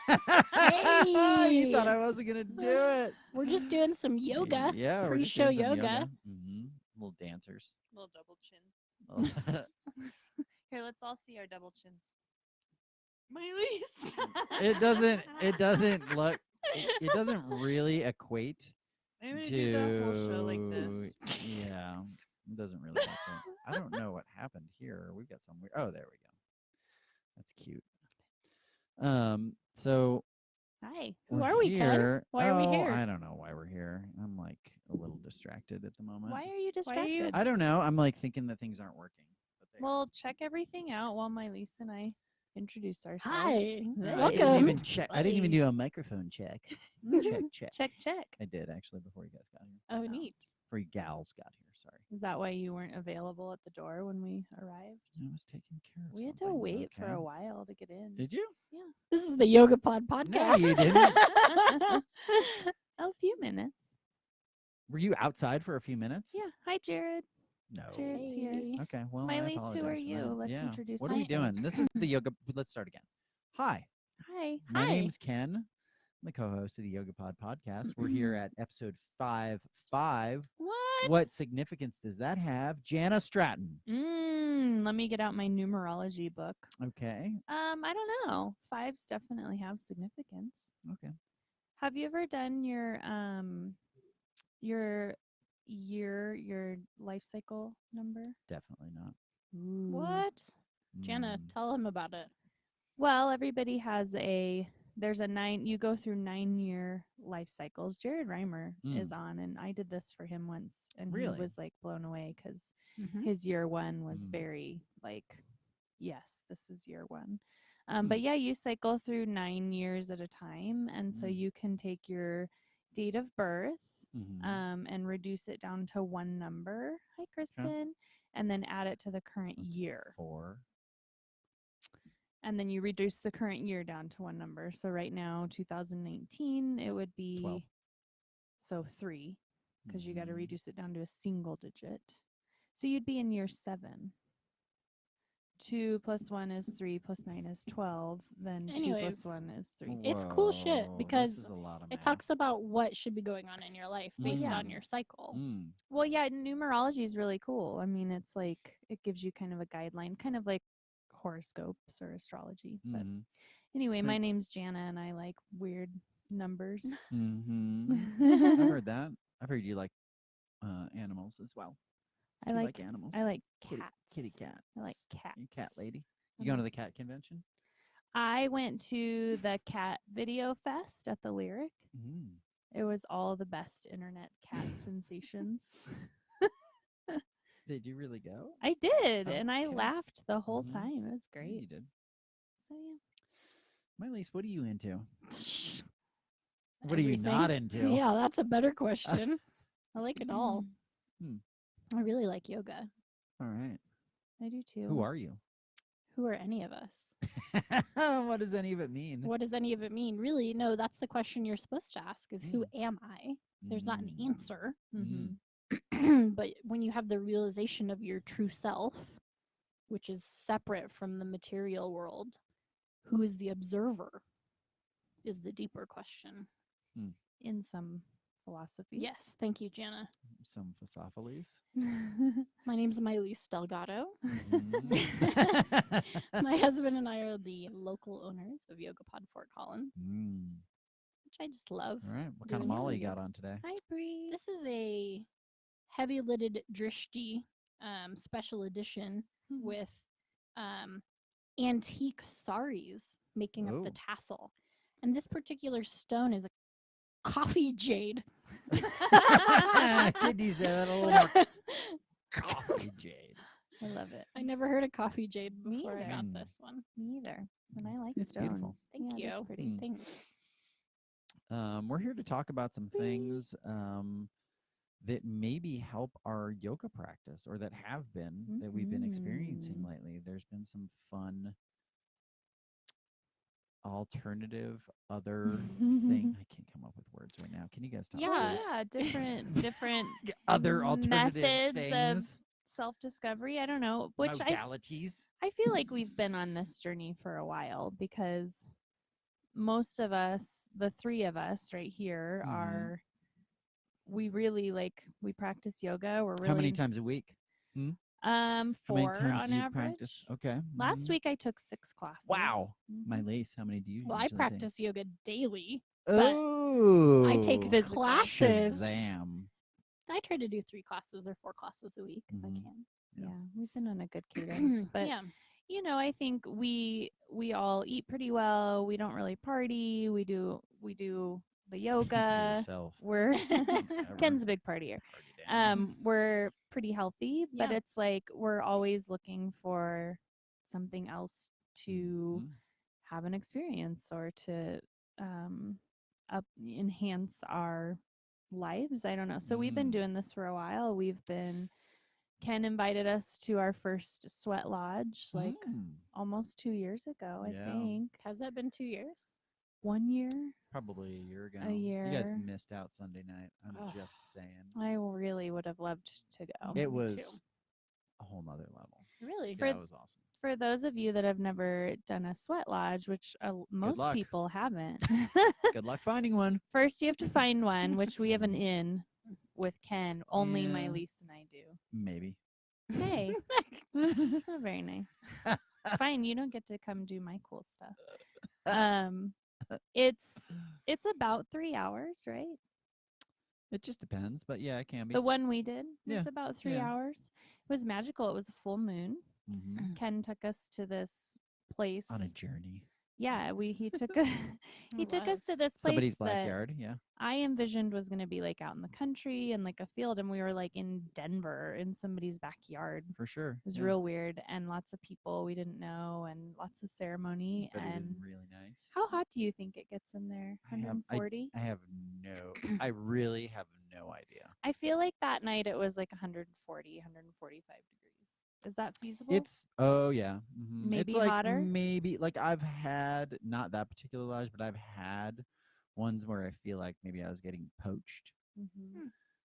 Hey. You thought I wasn't gonna do it. We're just doing some yoga. Yeah, we're just Pre-show doing some yoga. Little dancers. Little double chin. Here, let's all see our double chins. Maj-Lis. It doesn't look. It doesn't really equate Maybe we to. do the whole show like this. Yeah, it doesn't really. I don't know what happened here. We've got some weird. Oh, there we go. That's cute. So Hi. Who we're are we, Ken? here. Why are we here? I don't know why we're here. I'm like a little distracted at the moment. Why are you distracted? I don't know. I'm like thinking that things aren't working. But they are. Well, check everything out while Maj-Lis and I introduce ourselves. Hi. No, I Welcome. didn't even check. I didn't even do a microphone check. check. Check. I did actually before you guys got here. Oh, neat. Before you gals got here. Sorry. Is that why you weren't available at the door when we arrived? I was taking care of. We had to something, wait for okay? a while to get in. Did you? This is the YogaPod No, podcast. you didn't. A few minutes. Were you outside for a few minutes? Yeah. Hi, Jared. No. Jared's here. Hey. Okay. Well, I Maj-Lis, who apologize are for you? that. Let's Yeah. introduce What are we doing? ourselves. This is the yoga. Let's start again. Hi. Hi. My Hi. name's Ken. I'm the co-host of the YogaPod podcast. We're here at episode 5. What significance does that have? Jana Stratton. Let me get out my numerology book. Okay. I don't know. 5s definitely have significance. Okay. Have you ever done your life cycle number? Definitely not. What? Jana, Mm. tell him about it. Well, everybody has there's a 9, you go through 9-year life cycles. Jared Reimer is on, and I did this for him once, and Really? he was like blown away because Mhm. his year 1 was very like, yes, this is year 1. But yeah, you cycle through 9 years at a time, and so you can take your date of birth and reduce it down to one number. Hi, Kristen. And then add it to the current year. 4. And then you reduce the current year down to one number. So right now, 2019, it would be 12. So 3, because you got to reduce it down to a single digit. So you'd be in year 7. 2 plus 1 is 3 plus 9 is 12. Then 2 Anyways, plus 1 is 3. It's cool shit Whoa, because this is a lot of it math. talks about what should be going on in your life based on your cycle. Well, yeah, numerology is really cool. I mean, it's like it gives you kind of a guideline, kind of like horoscopes or astrology. But anyway, my name's Jana, and I like weird numbers. I've heard that. I've heard you like animals as well. I You like animals. I like Kitty- cats. kitty cats. I like cats. You cat lady. You going to the cat convention? I went to the cat video fest at the Lyric. It was all the best internet cat sensations. Did you really go? I did, and I Okay. laughed the whole time. It was Yeah, great. you did. So yeah. Maj-Lis, what are you into? What are you Everything. not into? Yeah, that's a better question. I like it all. Hmm. I really like yoga. All right. I do too. Who are you? Who are any of us? What does any of it mean? What does any of it mean? Really, no, that's the question you're supposed to ask is who am I? There's not an answer. But when you have the realization of your true self, which is separate from the material world, who is the observer is the deeper question. In some philosophies. Yes, thank you, Jana. Some Phosophiles. My name's Maj-Lis Delgado. Mhm. My husband and I are the local owners of YogaPod Fort Collins, which I just love. All right. What kind of doing molly you yoga. got on today? Hi, Bree. This is a heavy-lidded drishti special edition with antique saris making up the Ooh. tassel. And this particular stone is a coffee jade. Could you say that a little more? Coffee jade. I love it. I never heard of coffee jade Me before I either. got this one. Me either. And I like It's stones. beautiful. Thank Yeah, that's you. pretty. Thanks. We're here to talk about some things that maybe help our yoga practice or that have been that we've been experiencing lately. There's been some fun alternative other thing. I can't come up with words right now. Can you guys talk? Yeah. please? Yeah, different Other alternative methods of things. self-discovery. I don't know, which Modalities. I feel like we've been on this journey for a while because most of us, the three of us right here, are we really we practice yoga. We're really How many times a week? How many 4 times on do you average. practice? Okay. Last week I took 6 classes. Wow. Maj-Lis, how many do you Well, I usually practice yoga daily. take? but Oh, I take Physical. classes. Shazam. I try to do 3 classes or 4 classes a week if I Mhm. can. Yeah, we've been on a good cadence. But yeah. you know, I think we all eat pretty well. We don't really party. We do the Speak for yoga. yourself. We're Whatever. Ken's a big partier. Party down. We're pretty healthy, but Yeah. it's like we're always looking for something else to have an experience or to enhance our lives. I don't know. So we've been doing this for a while. Ken invited us to our first sweat lodge almost 2 years ago, I think. Has that been 2 years? 1 year? Probably a year ago. A year. You guys missed out Sunday night. I'm just saying. I really would have loved to go. It was too. a whole nother level. Really? Yeah, it was awesome. For those of you that have never done a sweat lodge, which most luck. people haven't, Good luck finding one. first you have to find one, which we have an in with Ken. Only Yeah. Maj-Lis and I do. Maybe. Hey, that's not very nice. Fine, you don't get to come do my cool stuff. It's about 3 hours, right? It just depends, but yeah, it can be. The one we did was Yeah. about 3 Yeah. hours. It was magical. It was a full moon. Ken took us to this place On a journey. Yeah, he took us to this place Somebody's that backyard. Yeah. I envisioned was going to be like out in the country and like a field, and we were like in Denver in somebody's backyard. For sure. It was real weird, and lots of people we didn't know, and lots of ceremony. But and it was really nice. How hot do you think it gets in there? 140? I really have no idea. I feel like that night it was like 140, 145 degrees. Is that feasible? Yeah. Maybe it's like hotter? Maybe like I've had not that particular lodge, but I've had ones where I feel like maybe I was getting poached,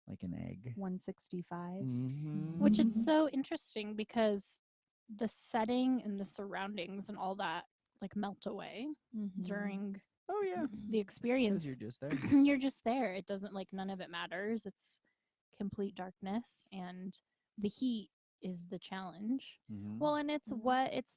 like an egg. 165. Which is so interesting because the setting and the surroundings and all that like melt away during the experience. You're just there. You're just there. It doesn't none of it matters. It's complete darkness, and the heat is the challenge. Well, and it's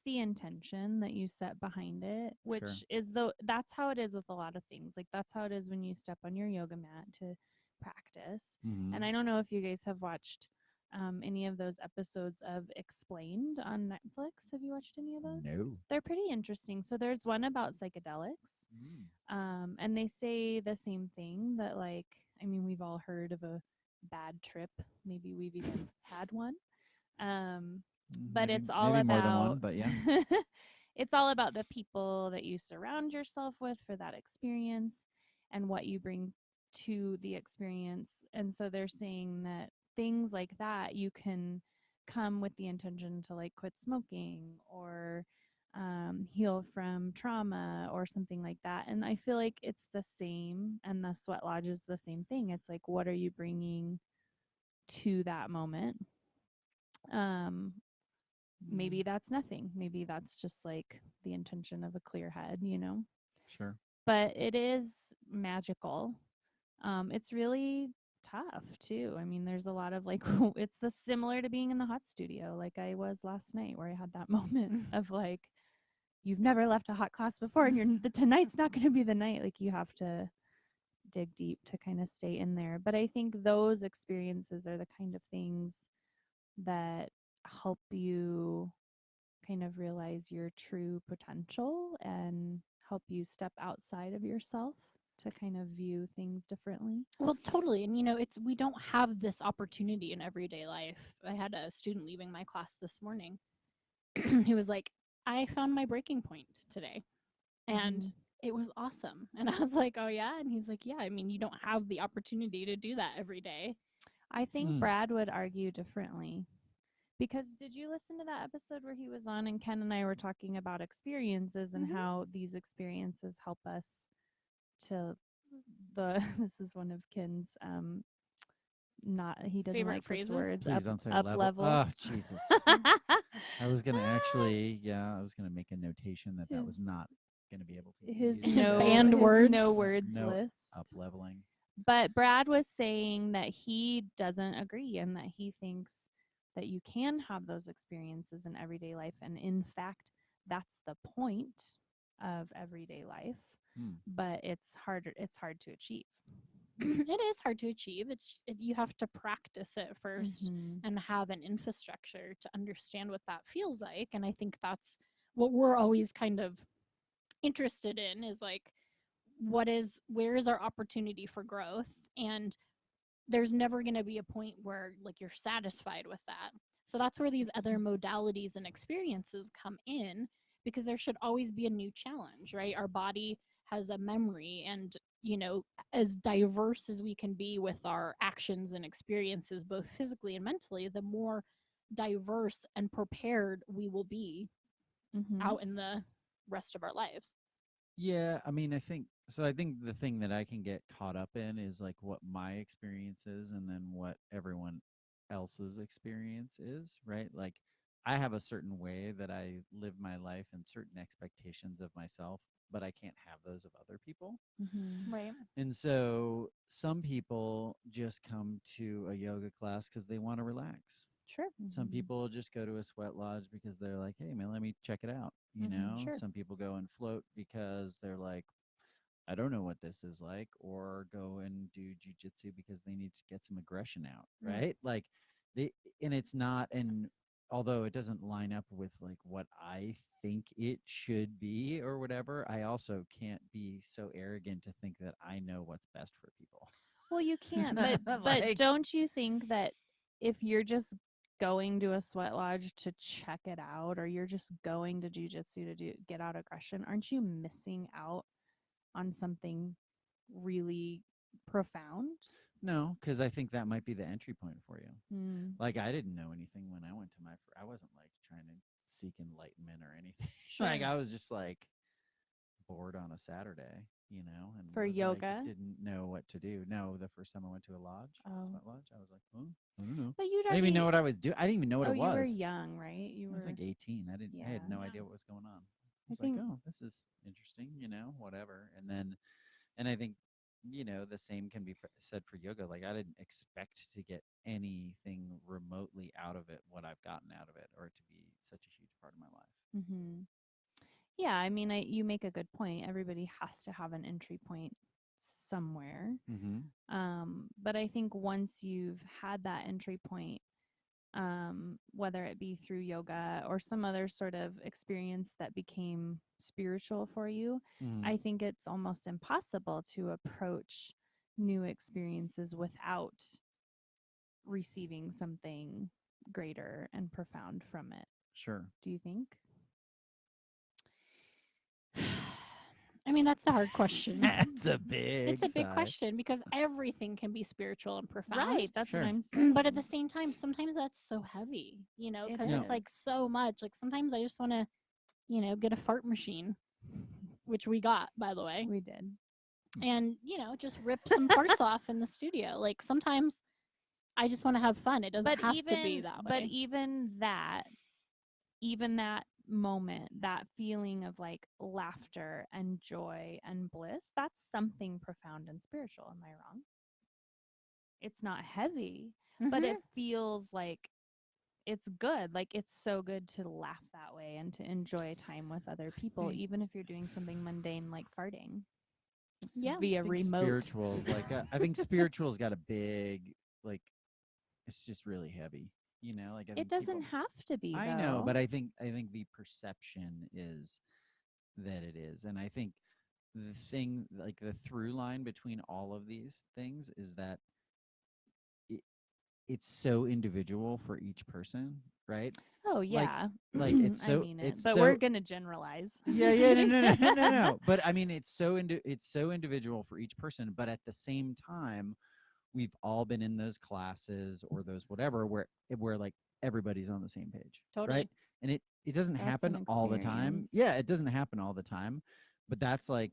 the intention that you set behind it, which is that's how it is with a lot of things. Like that's how it is when you step on your yoga mat to practice. And I don't know if you guys have watched any of those episodes of Explained on Netflix. Have you watched any of those? No. They're pretty interesting. So there's one about psychedelics. And they say the same thing that we've all heard of a bad trip. Maybe we've even had one. But it's all about more than one, but yeah. It's all about the people that you surround yourself with for that experience and what you bring to the experience. And so they're saying that things like that you can come with the intention to quit smoking or heal from trauma or something like that. And I feel like it's the same, and the sweat lodge is the same thing. It's like, what are you bringing to that moment? Maybe that's nothing. Maybe that's just the intention of a clear head, Sure. But it is magical. It's really tough too. I mean, there's a lot of it's similar to being in the hot studio like I was last night, where I had that moment of you've never left a hot class before, and tonight's not going to be the night. You have to dig deep to kind of stay in there. But I think those experiences are the kind of things that help you kind of realize your true potential and help you step outside of yourself to kind of view things differently. Well, totally. And we don't have this opportunity in everyday life. I had a student leaving my class this morning who was like, I found my breaking point today. And it was awesome. And I was like, oh yeah? And he's like, yeah, you don't have the opportunity to do that every day. I think Brad would argue differently. Because did you listen to that episode where he was on and Ken and I were talking about experiences and how these experiences help us to this is one of Ken's he doesn't favorite like phrases? words. Please don't say up level. Oh, Jesus. I was going to make a notation that was not going to be able to his use Banned his words. no words No list. up leveling. But Brad was saying that he doesn't agree and that he thinks that you can have those experiences in everyday life. And in fact, that's the point of everyday life. But it's hard to achieve. It is hard to achieve. You have to practice it first and have an infrastructure to understand what that feels like. And I think that's what we're always kind of interested in, is like, where is our opportunity for growth? And there's never going to be a point where like you're satisfied with that. So that's where these other modalities and experiences come in, because there should always be a new challenge, right? Our body has a memory, and as diverse as we can be with our actions and experiences, both physically and mentally, the more diverse and prepared we will be out in the rest of our lives. Yeah, I mean, I think the thing that I can get caught up in is like what my experience is and then what everyone else's experience is, right? Like I have a certain way that I live my life and certain expectations of myself, but I can't have those of other people. Right. And so some people just come to a yoga class because they want to relax. Sure. Some people just go to a sweat lodge because they're like, hey, man, let me check it out. Sure. Some people go and float because they're like, I don't know what this is like, or go and do jujitsu because they need to get some aggression out, right? Like and it's not, and although it doesn't line up with like what I think it should be or whatever, I also can't be so arrogant to think that I know what's best for people. Well, you can't, but don't you think that if you're just going to a sweat lodge to check it out, or you're just going to jujitsu to get out aggression, aren't you missing out on something really profound? No, because I think that might be the entry point for you. Like I didn't know anything when I went to I wasn't like trying to seek enlightenment or anything. Like I was just like bored on a Saturday, and For yoga? didn't know what to do. No, the first time I went to a lodge, sweat lodge, I was like, oh, I don't know. But I didn't even know what I was doing. I didn't even know what it was. You were young, right? I was like 18. I had no idea what was going on. I was like, oh, this is interesting, whatever. And I think, the same can be said for yoga. Like I didn't expect to get anything remotely out of it, what I've gotten out of it, or to be such a huge part of my life. Yeah, I mean, you make a good point. Everybody has to have an entry point somewhere. But I think once you've had that entry point, whether it be through yoga or some other sort of experience that became spiritual for you, I think it's almost impossible to approach new experiences without receiving something greater and profound from it. Sure. Do you think? I mean, that's a hard question. It's a big question, because everything can be spiritual and profound. Right, that's what I'm saying. But at the same time, sometimes that's so heavy, because it's like so much. Like sometimes I just want to, get a fart machine, which we got, by the way. We did. And, just rip some parts off in the studio. Like sometimes I just want to have fun. It doesn't have to be that way. But even that moment, that feeling of like laughter and joy and bliss, that's something profound and spiritual. Am I wrong? It's not heavy, but it feels like it's good. Like it's so good to laugh that way and to enjoy time with other people, even if you're doing something mundane like farting. Yeah, via remote. Spirituals, like I think spiritual's got a big, like, it's just really heavy. Like I think it doesn't have to be. I know, but I think the perception is that it is, and I think the thing, like the through line between all of these things, is that it's so individual for each person, right? Oh yeah, like it's so. I mean it, it's but so, we're gonna generalize. Yeah, no. But I mean, it's so individual for each person. But at the same time, we've all been in those classes or those whatever where like everybody's on the same page, totally. right? And it doesn't happen all the time. Yeah, it doesn't happen all the time, but that's like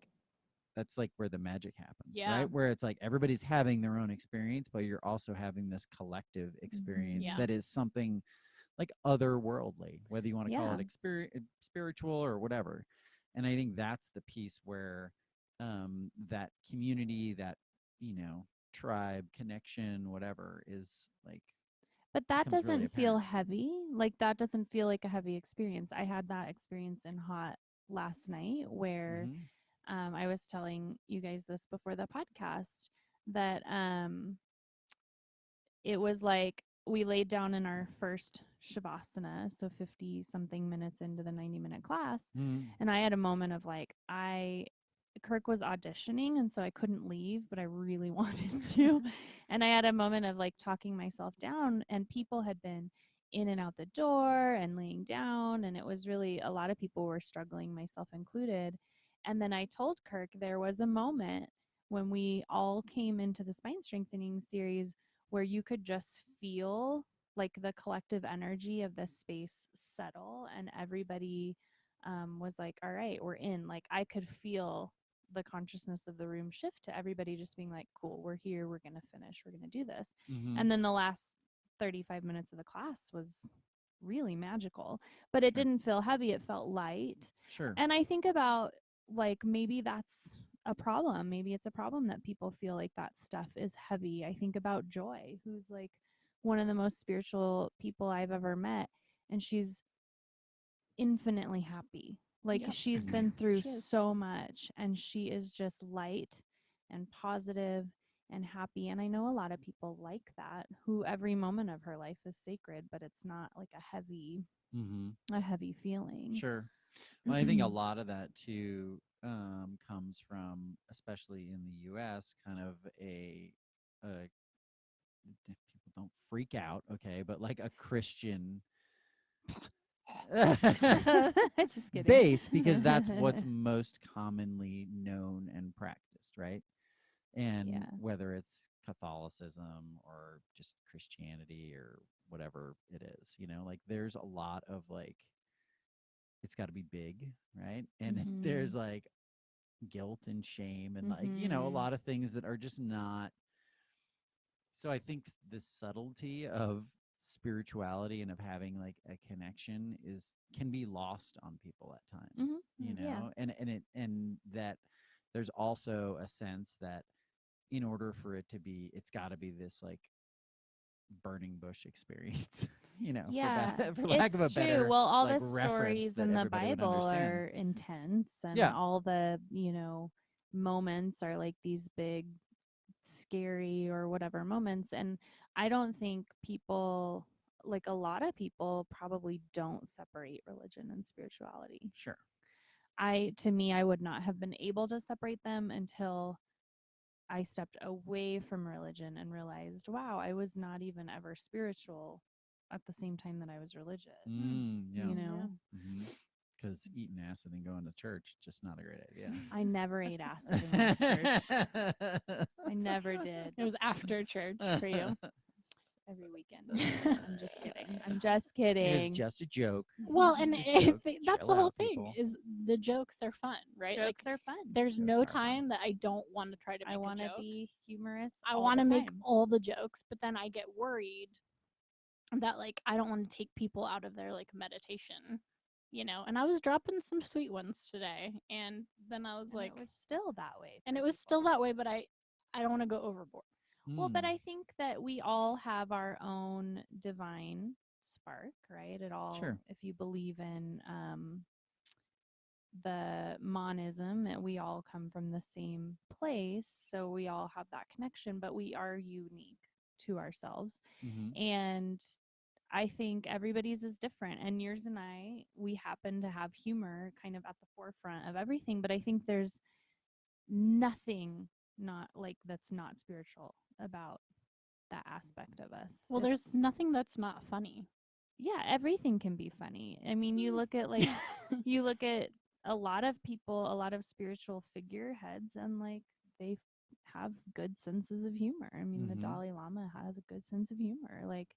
where the magic happens, right? Where it's like everybody's having their own experience, but you're also having this collective experience that is something like otherworldly, whether you want to call it spiritual or whatever. And I think that's the piece where that community, that, tribe connection, whatever, is like, But that becomes really doesn't feel apparent. heavy. Like that doesn't feel like a heavy experience. I had that experience in hot last night where I was telling you guys this before the podcast that it was like we laid down in our first shavasana, so 50 something minutes into the 90-minute class, and I had a moment of like Kirk was auditioning, and so I couldn't leave, but I really wanted to. And I had a moment of like talking myself down, and people had been in and out the door and laying down, and it was really, a lot of people were struggling, myself included. And then I told Kirk there was a moment when we all came into the spine strengthening series where you could just feel like the collective energy of the space settle, and everybody was like, all right, we're in. Like I could feel the consciousness of the room shift to everybody just being like, cool, we're here, we're going to finish, we're going to do this. And then the last 35 minutes of the class was really magical, but it didn't feel heavy, it felt light. Sure. And I think about like maybe that's a problem. Maybe it's a problem that people feel like that stuff is heavy. I think about Joy, who's like one of the most spiritual people I've ever met, and she's infinitely happy. Like she's been through so much, and she is just light and positive and happy. And I know a lot of people like that, who every moment of her life is sacred, but it's not like a heavy feeling. Sure. Well, I think a lot of that too comes from, especially in the U.S., kind of people don't freak out, okay, but like a Christian Just kidding. base, because that's what's most commonly known and practiced, right? And whether it's Catholicism or just Christianity or whatever it is, like there's a lot of like, it's got to be big, right? And there's like guilt and shame and like, a lot of things that are just not. So I think the subtlety of spirituality and of having like a connection can be lost on people at times, and that there's also a sense that in order for it to be, it's got to be this like burning bush experience, for lack of a better. Well, all like, the stories in the Bible are intense, and all the moments are like these big scary or whatever moments. And I don't think people, like a lot of people probably don't separate religion and spirituality. Sure. To me, I would not have been able to separate them until I stepped away from religion and realized, wow, I was not even ever spiritual at the same time that I was religious. Because eating acid and going to church, just not a great idea. I never ate acid and went to church. I never did. It was after church for you. Every weekend. I'm just kidding. I'm just kidding. It's just a joke. Well, and that's the whole thing, is the jokes are fun, right? Jokes are fun. There's no time that I don't want to try to make a joke. I want to be humorous. I want to make all the jokes, but then I get worried that like I don't want to take people out of their like meditation, and I was dropping some sweet ones today, and then I was like, it was still that way. And it was still that way, but I don't want to go overboard. Well, but I think that we all have our own divine spark, right? It all, if you believe in the monism, we all come from the same place, so we all have that connection, but we are unique to ourselves. And I think everybody's is different, and yours and we happen to have humor kind of at the forefront of everything, but I think there's nothing that's not spiritual about that aspect of us. Well, there's nothing that's not funny. Yeah, everything can be funny. I mean, you look at a lot of people, a lot of spiritual figureheads, and like they have good senses of humor. I mean, the Dalai Lama has a good sense of humor. Like,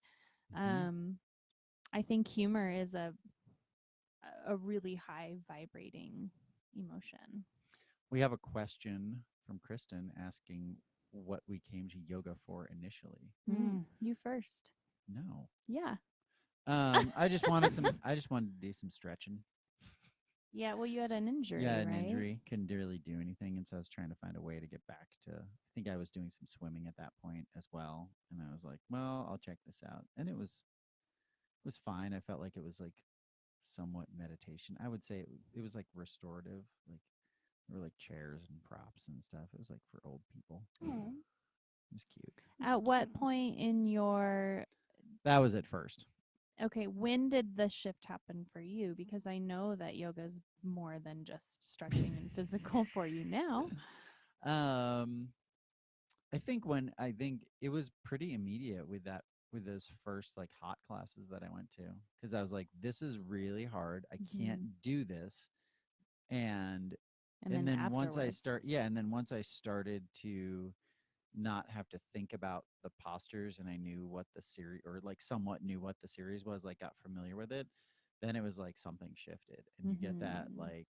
I think humor is a really high vibrating emotion. We have a question from Kristen asking what we came to yoga for initially. You first. No. Yeah. I just wanted to do some stretching. Yeah, well, you had an injury, Yeah, an right? injury. Couldn't really do anything, and so I was trying to find a way to get back to. I think I was doing some swimming at that point as well, and I was like, well, I'll check this out, and it was fine. I felt like it was like somewhat meditation. I would say it was like restorative, like there were like chairs and props and stuff. It was like for old people. Oh, It was cute. At what point in your That was at first. Okay, when did the shift happen for you? Because I know that yoga's more than just stretching and physical for you now. I think it was pretty immediate with those first like hot classes that I went to, because I was like, this is really hard. I can't do this. And then once I started to not have to think about the postures, and I knew what the series, or like somewhat knew what the series was, like got familiar with it, then it was like something shifted, and you get that like,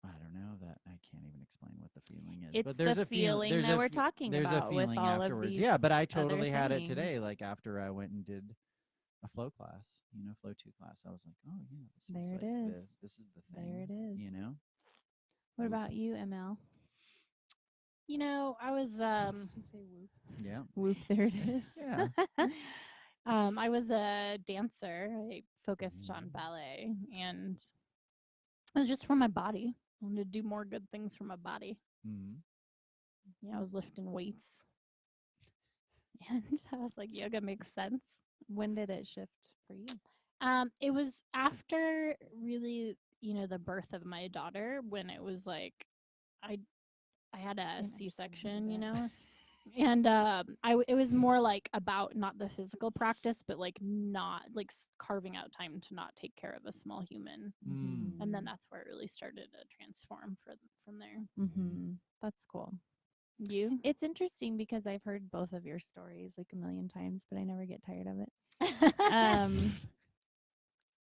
I don't know, that I can't even explain what the feeling is. It's but there's the a feeling feeling that we're talking there's about a feeling with all afterwards. of these. Yeah, but I other totally had it today. things. Like after I went and did a flow class, flow 2 class, I was like, oh yeah, this is the thing. There it is. You know. What Whoop. about you, ML? I was Did you say whoop? Yeah. Whoop, there it is. Yeah. I was a dancer. I focused on ballet, and it was just for my body. I wanted to do more good things for my body. Mm-hmm. I was lifting weights, and I was like, yoga makes sense. When did it shift for you? It was after really, the birth of my daughter, when it was like, I had a C-section, and it was more like about not the physical practice, but like not like carving out time to not take care of a small human, and then that's where it really started to transform from there. That's cool. You? It's interesting because I've heard both of your stories like a million times, but I never get tired of it.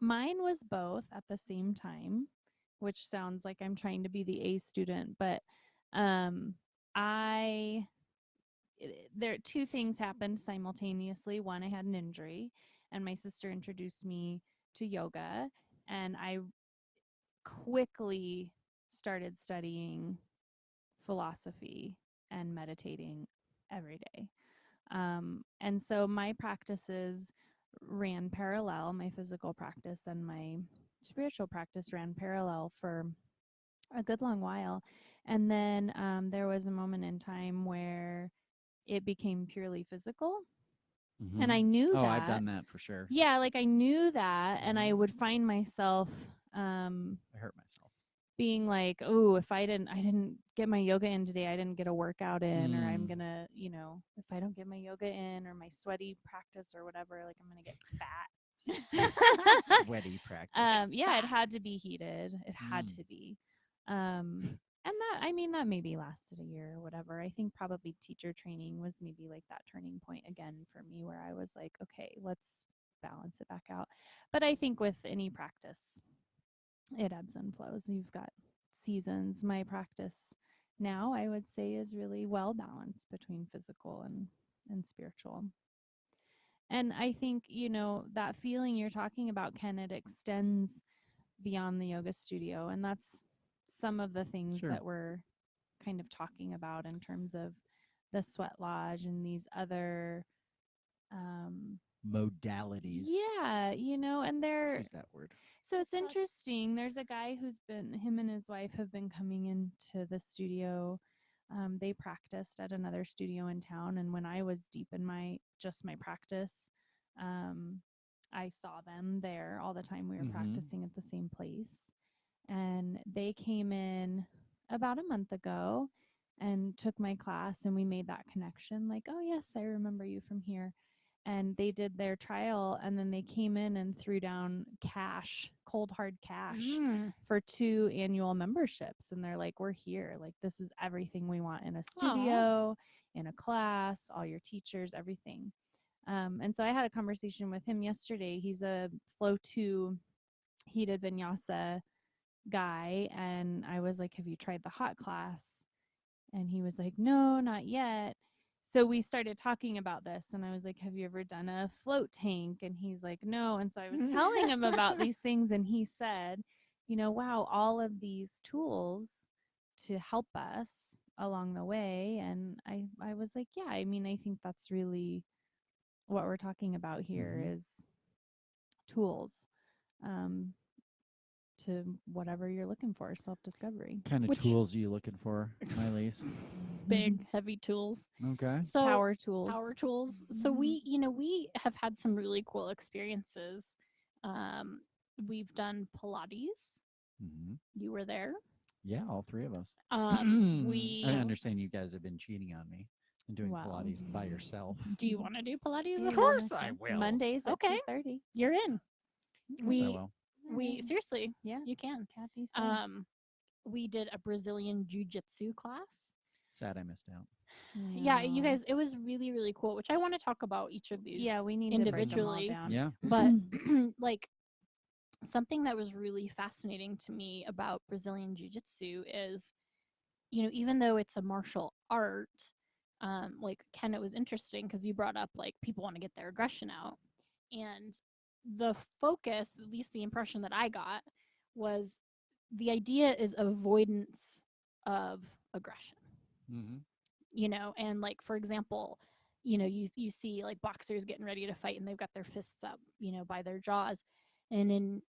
Mine was both at the same time, which sounds like I'm trying to be the A student, but there two things happened simultaneously. One, I had an injury, and my sister introduced me to yoga, and I quickly started studying philosophy and meditating every day. And so my practices ran parallel. My physical practice and my spiritual practice ran parallel for a good long while. And then there was a moment in time where it became purely physical. Mm-hmm. And I knew that. Oh, I've done that for sure. Yeah, like I knew that, and I would find myself I hurt myself. being like, oh, if I didn't get my yoga in today, I didn't get a workout in, or I'm gonna, if I don't get my yoga in or my sweaty practice or whatever, like I'm gonna get fat. Sweaty practice. Yeah, it had to be heated. It had to be. And that maybe lasted a year or whatever. I think probably teacher training was maybe like that turning point again for me, where I was like, okay, let's balance it back out. But I think with any practice, it ebbs and flows. You've got seasons. My practice now, I would say, is really well balanced between physical and spiritual. And I think, that feeling you're talking about, Ken, it extends beyond the yoga studio. And that's some of the things that we're kind of talking about in terms of the sweat lodge and these other modalities. Yeah, and they're, let's use that word. So it's interesting. There's a guy him and his wife have been coming into the studio. They practiced at another studio in town, and when I was deep in my practice, I saw them there all the time. We were practicing at the same place, and they came in about a month ago and took my class, and we made that connection, like, oh yes, I remember you from here. And they did their trial, and then they came in and threw down cash, cold hard cash, for 2 annual memberships. And they're like, we're here. Like, this is everything we want in a studio, in a class, all your teachers, everything. And so I had a conversation with him yesterday. He's a Flow 2 heated vinyasa guy. And I was like, have you tried the hot class? And he was like, no, not yet. so we started talking about this, and I was like, have you ever done a float tank? And he's like, no. And so I was telling him about these things, and he said, wow, all of these tools to help us along the way. And I was like, yeah, I mean, I think that's really what we're talking about here is tools to whatever you're looking for, self-discovery. Kind of tools are you looking for, Maj-Lis? Big, heavy tools. Okay. So Power tools. Power tools. So we have had some really cool experiences. We've done Pilates. You were there. Yeah, all three of us. We. I understand you guys have been cheating on me and doing Pilates by yourself. Do you want to do Pilates? Of course I will. Mondays at 2:30. You're in. We seriously, yeah, you can. Kathy we did a Brazilian Jujitsu class. Sad I missed out. Yeah, you guys, it was really, really cool, which I want to talk about each of these we need individually. to break them all down. Yeah. But like something that was really fascinating to me about Brazilian Jiu-Jitsu is, even though it's a martial art, like Ken, it was interesting because you brought up like people want to get their aggression out. And the focus, at least the impression that I got, was the idea is avoidance of aggression. And like, for example, you see like boxers getting ready to fight and they've got their fists up, by their jaws. And in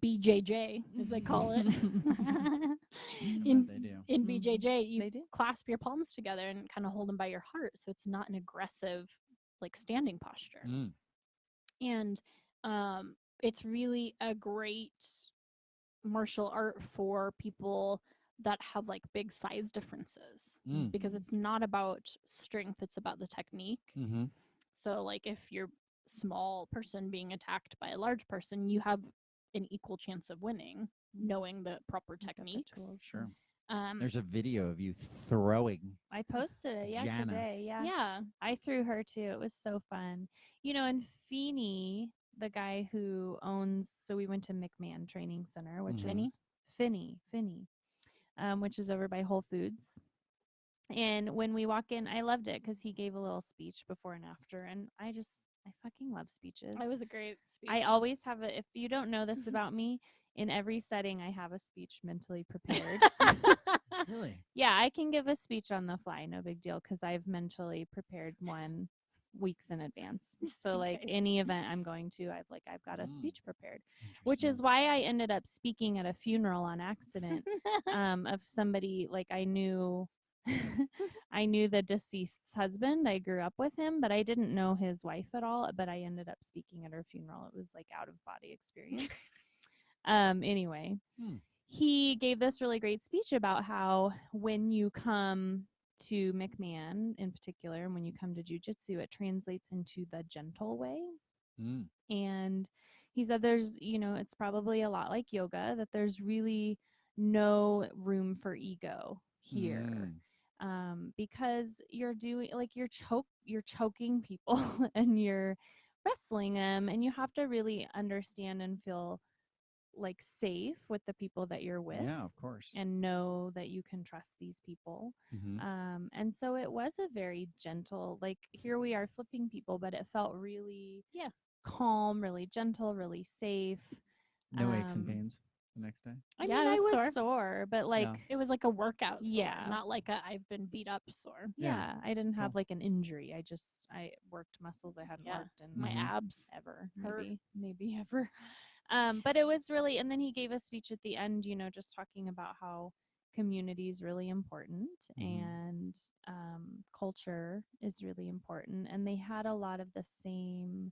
BJJ, as they call it, in BJJ, you clasp your palms together and kind of hold them by your heart. So it's not an aggressive, like, standing posture. And it's really a great martial art for people that have like big size differences, because it's not about strength, it's about the technique. So like if you're small person being attacked by a large person, you have an equal chance of winning, knowing the proper techniques. Sure. There's a video of you throwing. I posted it Jana. today. Yeah, I threw her too. It was so fun. And Feeney, the guy who owns, so we went to McMahon Training Center, which is Finney, which is over by Whole Foods. And when we walk in, I loved it because he gave a little speech before and after, and I fucking love speeches. It was a great speech. I always have it. If you don't know this about me, in every setting I have a speech mentally prepared. Really? Yeah, I can give a speech on the fly, no big deal, because I've mentally prepared one weeks in advance. So like any event I'm going to, I've got a speech prepared, which is why I ended up speaking at a funeral on accident of somebody. Like I knew the deceased's husband. I grew up with him, but I didn't know his wife at all. But I ended up speaking at her funeral. It was like out of body experience. Anyway, he gave this really great speech about how when you come to McMahon in particular, and when you come to Jujitsu, it translates into the gentle way. And he said there's, it's probably a lot like yoga, that there's really no room for ego here. Because you're doing, like, you're choking people and you're wrestling them, and you have to really understand and feel like safe with the people that you're with. Yeah, of course. And know that you can trust these people. And so it was a very gentle, like, here we are flipping people, but it felt really calm, really gentle, really safe. No aches and pains the next day? I mean, I was sore, but like it was like a workout sore, not like a I've been beat up sore. I didn't have like an injury. I worked muscles I hadn't worked in my abs ever, maybe ever. But it was really, and then he gave a speech at the end, just talking about how community is really important and culture is really important. And they had a lot of the same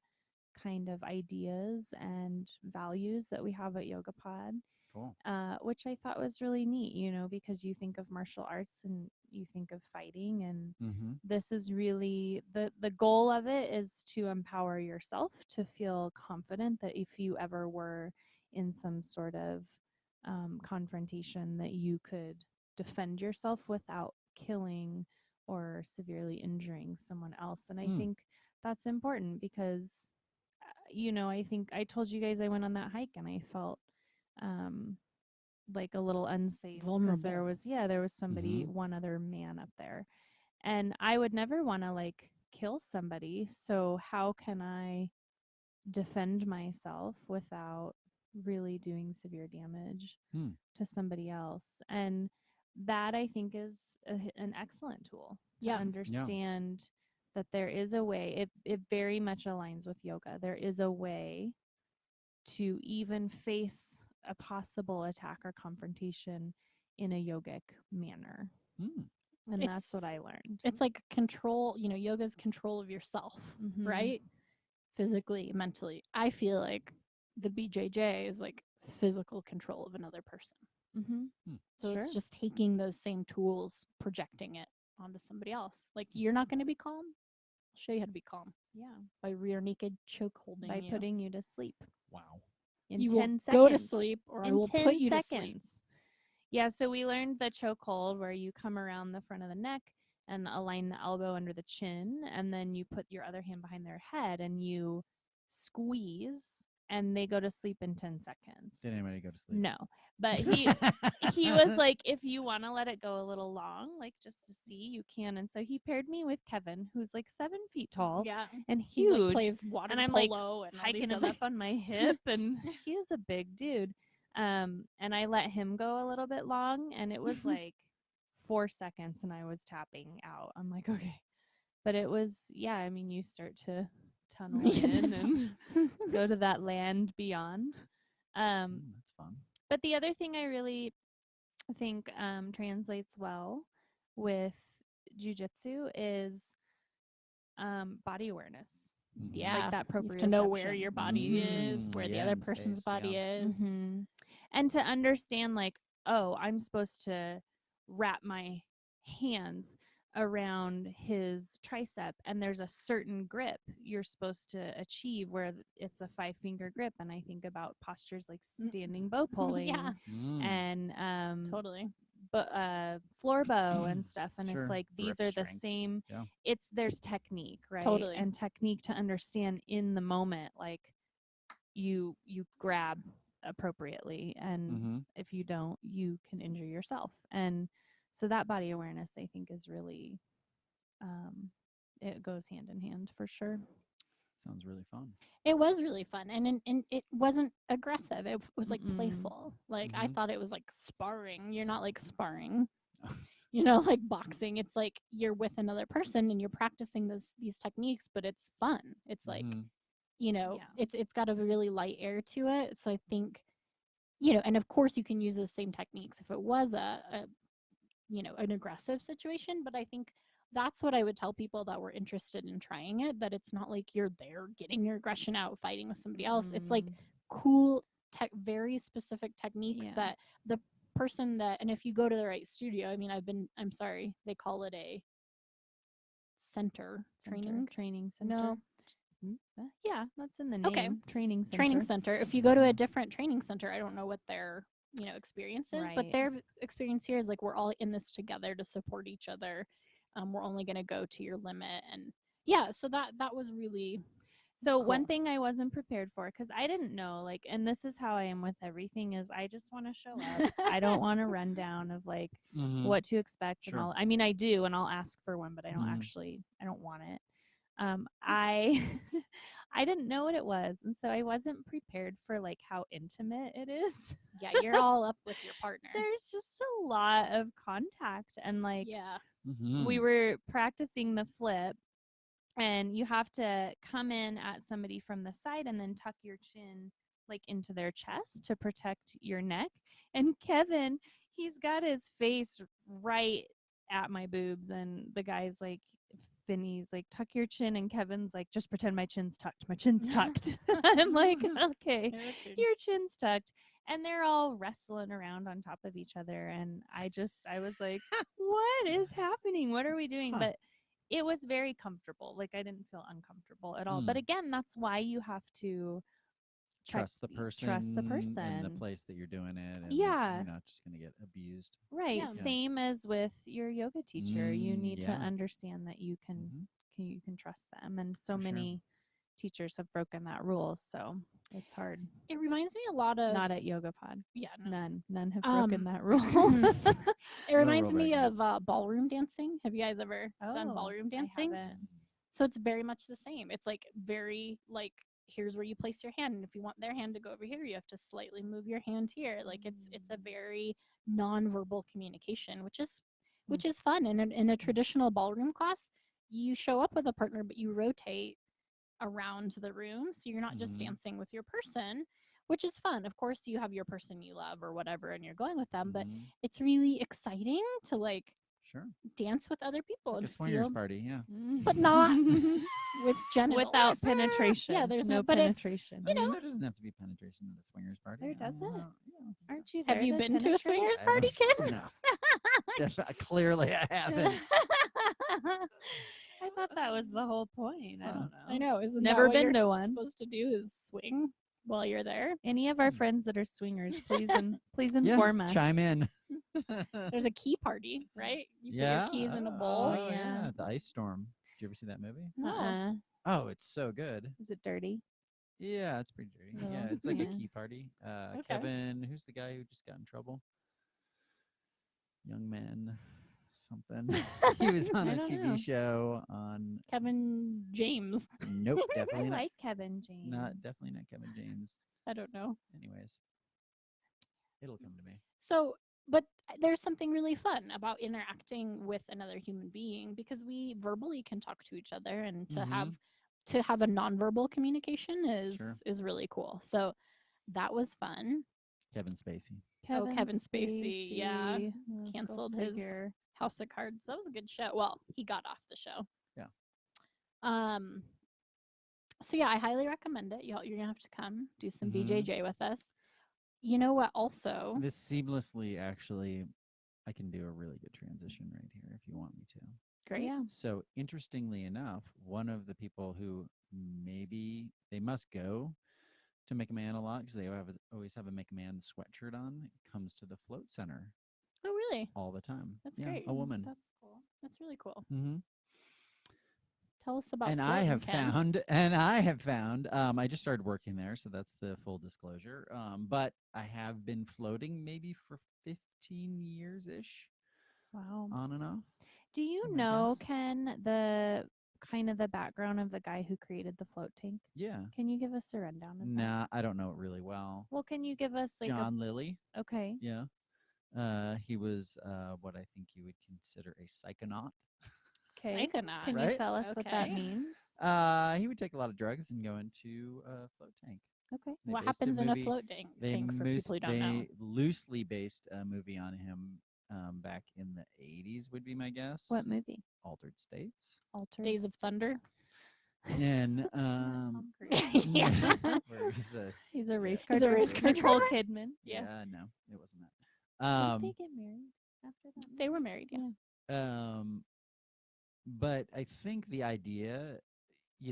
kind of ideas and values that we have at YogaPod. Cool. Which I thought was really neat, because you think of martial arts and you think of fighting, and this is really the goal of it is to empower yourself to feel confident that if you ever were in some sort of confrontation, that you could defend yourself without killing or severely injuring someone else. And I think that's important because I think I told you guys I went on that hike and I felt like a little unsafe, vulnerable. There was somebody, one other man up there, And I would never want to like kill somebody. So how can I defend myself without really doing severe damage to somebody else? And that I think is an excellent tool to understand that there is a way. It very much aligns with yoga. There is a way to even face a possible attack or confrontation in a yogic manner. And that's what I learned. It's like control, yoga's control of yourself, right? Physically, mentally. I feel like the BJJ is like physical control of another person. So it's just taking those same tools, projecting it onto somebody else. Like, you're not going to be calm. I'll show you how to be calm. Yeah. By rear naked choke holding By putting you to sleep. Wow. In you 10 will seconds. go to sleep, or I in will 10 put you seconds. to sleep. Yeah, so we learned the chokehold where you come around the front of the neck and align the elbow under the chin, and then you put your other hand behind their head and you squeeze, and they go to sleep in 10 seconds. Did anybody go to sleep? No, but he was like, if you want to let it go a little long, like just to see, you can. And so he paired me with Kevin, who's like 7 feet tall, and he huge, like plays water and I'm polo like and hiking him up on my hip, and he's a big dude. And I let him go a little bit long, and it was like 4 seconds, and I was tapping out. I'm like, okay, but it was, yeah. I mean, you start to tunnel in and go to that land beyond. That's fun. But the other thing I really think translates well with jujitsu is body awareness. Yeah, like that proprioception. You have to know where your body is, where the other person's space, body is. And to understand, like, oh, I'm supposed to wrap my hands around his tricep, and there's a certain grip you're supposed to achieve where it's a 5-finger grip. And I think about postures like standing bow pulling and totally but floor bow and stuff, and it's like these Grip are the strength. same. There's technique, right? Totally. And technique to understand in the moment, like you grab appropriately, and if you don't, you can injure yourself. And so that body awareness, I think, is really it goes hand in hand for sure. Sounds really fun. It was really fun, and it wasn't aggressive. It was like playful. Like I thought it was like sparring. You're not like sparring, like boxing. It's like you're with another person and you're practicing these techniques, but it's fun. It's like it's got a really light air to it. So I think and of course you can use those same techniques if it was a an aggressive situation. But I think that's what I would tell people that were interested in trying it, that it's not like you're there getting your aggression out, fighting with somebody else. It's like cool, very specific techniques that the person that, and if you go to the right studio, I mean, I'm sorry, they call it a training center. No. Yeah, that's in the name. Okay. Training center. Training center. If you go to a different training center, I don't know what their experience is, but their experience here is like, we're all in this together to support each other. We're only going to go to your limit. And so that was really cool. One thing I wasn't prepared for, because I didn't know, like, and this is how I am with everything, is I just want to show up. I don't want a rundown of like what to expect. And I mean, I do, and I'll ask for one, but I don't I don't want it. I didn't know what it was, and so I wasn't prepared for like how intimate it is. Yeah, you're all up with your partner. There's just a lot of contact, and like we were practicing the flip, and you have to come in at somebody from the side and then tuck your chin like into their chest to protect your neck. And Kevin, he's got his face right at my boobs, and the guy's like, Vinny's like, tuck your chin, and Kevin's like, just pretend my chin's tucked. My chin's tucked. I'm like, okay, your chin's tucked. And they're all wrestling around on top of each other. And I was like, what is happening? What are we doing? But it was very comfortable. Like, I didn't feel uncomfortable at all. But again, that's why you have to trust the person and the place that you're doing it, and you're not just going to get abused. Right. Same as with your yoga teacher. You need to understand that you can trust them. And so many teachers have broken that rule, so it's hard. It reminds me a lot of Not at YogaPod. yeah, no. None have broken that rule. It reminds roll me back of ballroom dancing. Have you guys ever done ballroom dancing? I haven't. So it's very much the same. It's like very like here's where you place your hand, and if you want their hand to go over here, you have to slightly move your hand here. Like it's a very nonverbal communication, which is fun. And in a traditional ballroom class, you show up with a partner, but you rotate around the room, so you're not just dancing with your person, which is fun. Of course, you have your person you love or whatever, and you're going with them, but it's really exciting to like Sure. dance with other people Like and a swingers feel, party, yeah. but not with genitals. Without penetration. Yeah, there's no but it's penetration. I mean, there doesn't have to be penetration at a swingers party. There doesn't? Yeah. Aren't you there? have you to been to a penetrate? swingers I party, haven't- kid? No. Clearly, I haven't. I thought that was the whole point. I don't know. I know. Isn't Never that what been you're to one. supposed to do is swing while you're there? Any of our friends that are swingers, please please inform us. Chime in. There's a key party, right? You put your keys in a Oh, bowl. yeah. The Ice Storm. Did you ever see that movie? Uh-uh. Oh, it's so good. Is it dirty? Yeah, it's pretty dirty. No. Yeah, it's like a Yeah. key party. Okay. Kevin, who's the guy who just got in trouble? Young man, something. He was on I a don't TV know. show on. Kevin James. Nope, I definitely not. like Kevin James. Definitely not Kevin James. I don't know. Anyways, it'll come to me. So, but there's something really fun about interacting with another human being because we verbally can talk to each other, and to have a nonverbal communication is really cool. So that was fun. Kevin Spacey. Kevin Spacey, yeah. Well, go Canceled his figure. House of Cards. That was a good show. Well, he got off the show. Yeah. So yeah, I highly recommend it. You're gonna have to come do some Mhm. BJJ with us. You know what? Also, This seamlessly, actually, I can do a really good transition right here if you want me to. great. Yeah. So interestingly enough, one of the people who maybe they must go to Make a Man a lot because they always have a Make a Man sweatshirt on, comes to the float center Oh, really? all the time. That's Yeah, great. a woman. That's cool. That's really cool. Mm-hmm. Tell us about. And floating, I have Ken. found, I just started working there, so that's the full disclosure. But I have been floating maybe for 15 years ish, Wow. on and off. Do you I know, guess. Ken, the kind of the background of the guy who created the float tank? Yeah. Can you give us a rundown of that? Nah, I don't know it really well. Well, can you give us like John Lilly. okay. Yeah. He was what I think you would consider a psychonaut. Okay. Psychonaut. Can you Right? tell us what that Okay. means? He would take a lot of drugs and go into a float tank. Okay. They What based happens in a movie- float tank for people who don't know? They loosely based a movie on him back in the 80s, would be my guess. What movie? Altered States. Altered Days of States. Thunder. And Tom Cruise. Yeah. where he's a, He's a race He's car a driver. race car Nicole driver. Kidman. Yeah. no, it wasn't that. Did they get married after that? They were married. Yeah. But I think the idea,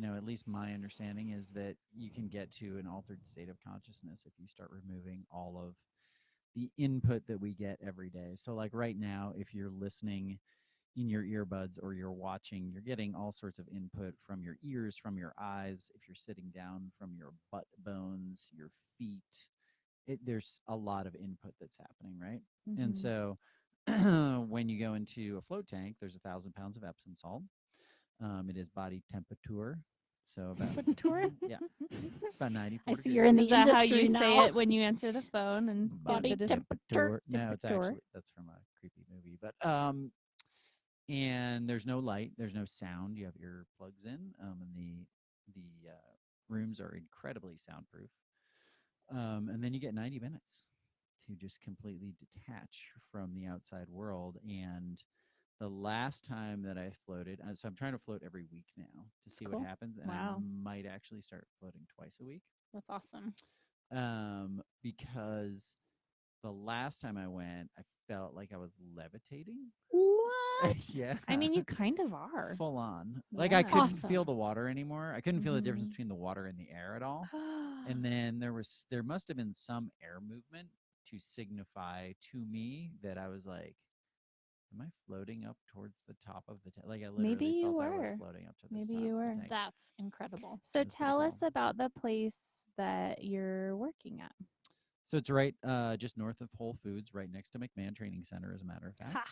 at least my understanding is that you can get to an altered state of consciousness if you start removing all of the input that we get every day. So like right now, if you're listening in your earbuds or you're watching, you're getting all sorts of input from your ears, from your eyes. If you're sitting down, from your butt bones, your feet, there's a lot of input that's happening, right? And Mhm. so when you go into a float tank, there's 1,000 pounds of Epsom salt. It is body temperature. So about Temperature? yeah, it's about 90. I 40 see you're in the Is that how industry you now. say it when you answer the phone and give Body the dis- temperature. No, it's Temperature. actually that's from a creepy movie. But and there's no light, there's no sound. You have earplugs in, and the rooms are incredibly soundproof. And then you get 90 minutes to just completely detach from the outside world. And the last time that I floated, so I'm trying to float every week now to see cool. what happens, and Wow. I might actually start floating twice a week. That's awesome. Because the last time I went, I felt like I was levitating. What? Yeah. I mean, you kind of are. full on. Like I Yeah. couldn't Awesome. feel the water anymore. I couldn't feel the difference Mhm. between the water and the air at all. And then there must have been some air movement to signify to me that I was like Am I floating up towards the top of the like I literally Maybe you felt I was were. floating up to the Maybe top you of were. the tank. That's incredible. So That's pretty tell cool. us about the place that you're working at. So it's right just north of Whole Foods, right next to McMahon Training Center, as a matter of fact. Ha!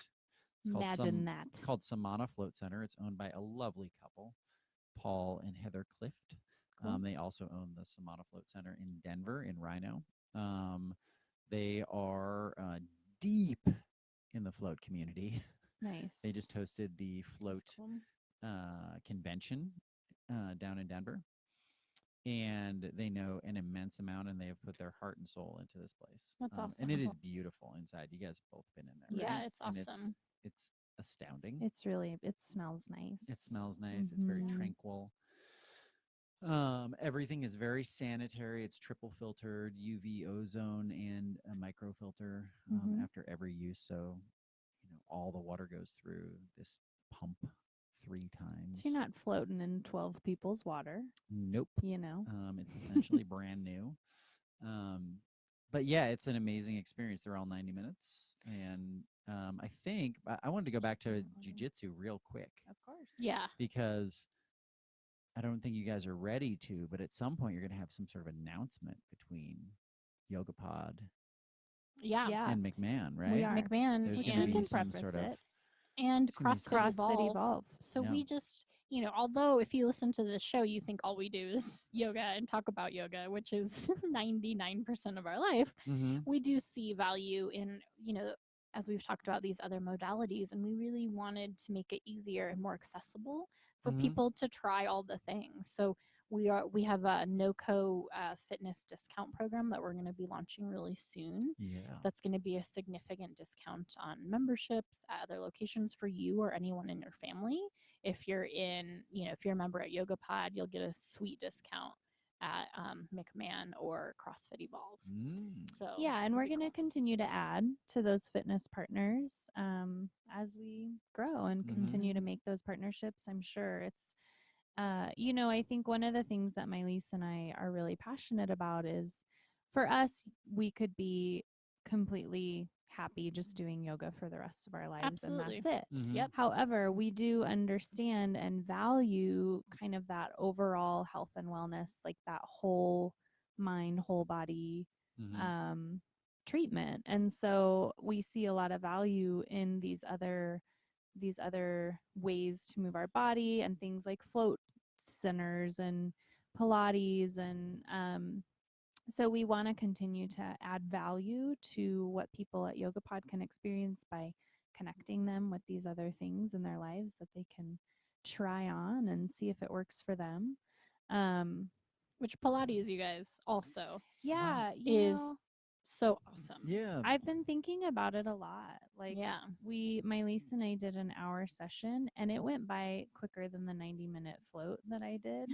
Imagine that. It's called Samana Float Center. It's owned by a lovely couple, Paul and Heather Clift. Cool. They also own the Samana Float Center in Denver, in Rhino. They are deep in the float community. Nice. They just hosted the float Cool. convention down in Denver. And they know an immense amount, and they have put their heart and soul into this place. That's awesome. And it is beautiful inside. You guys have both been in there, right? Yeah, it's And awesome. It's astounding. It smells nice. It smells nice. It's very tranquil. Everything is very sanitary. It's triple filtered, UV ozone, and a microfilter after every use. So, all the water goes through this pump 3 times. So you're not floating in 12 people's water. Nope. It's essentially brand new. But yeah, it's an amazing experience. They're all 90 minutes. And I think I wanted to go back to Jujitsu real quick. Of course. Yeah. Because I don't think you guys are ready to, but at some point you're going to have some sort of announcement between YogaPod Yeah. and McMahon, right? We are. McMahon There's Which going we to can be some preface sort of it. and It's gonna be CrossFit Evolve. So Yeah. We just, although if you listen to this show, you think all we do is yoga and talk about yoga, which is 99% of our life. We do see value in, as we've talked about these other modalities, and we really wanted to make it easier and more accessible for people to try all the things. So we have a OCO Fitness discount program that we're going to be launching really soon. Yeah. That's going to be a significant discount on memberships at other locations for you or anyone in your family. If you're if you're a member at YogaPod, you'll get a sweet discount at McMahon or CrossFit Evolve. So yeah, and it'll we're be going to cool. continue to add to those fitness partners as we grow and continue to make those partnerships. I'm sure it's I think one of the things that Maj-Lis and I are really passionate about is, for us, we could be completely happy just doing yoga for the rest of our lives. Absolutely. And that's it. Yep. However, we do understand and value kind of that overall health and wellness, like that whole mind, whole body treatment. And so we see a lot of value in these other ways to move our body, and things like float centers and Pilates. And so we want to continue to add value to what people at YogaPod can experience by connecting them with these other things in their lives that they can try on and see if it works for them. Which Pilates, you guys, also is so awesome. Yeah. I've been thinking about it a lot. Like, Yeah. Maj-Lis and I did an hour session, and it went by quicker than the 90-minute float that I did.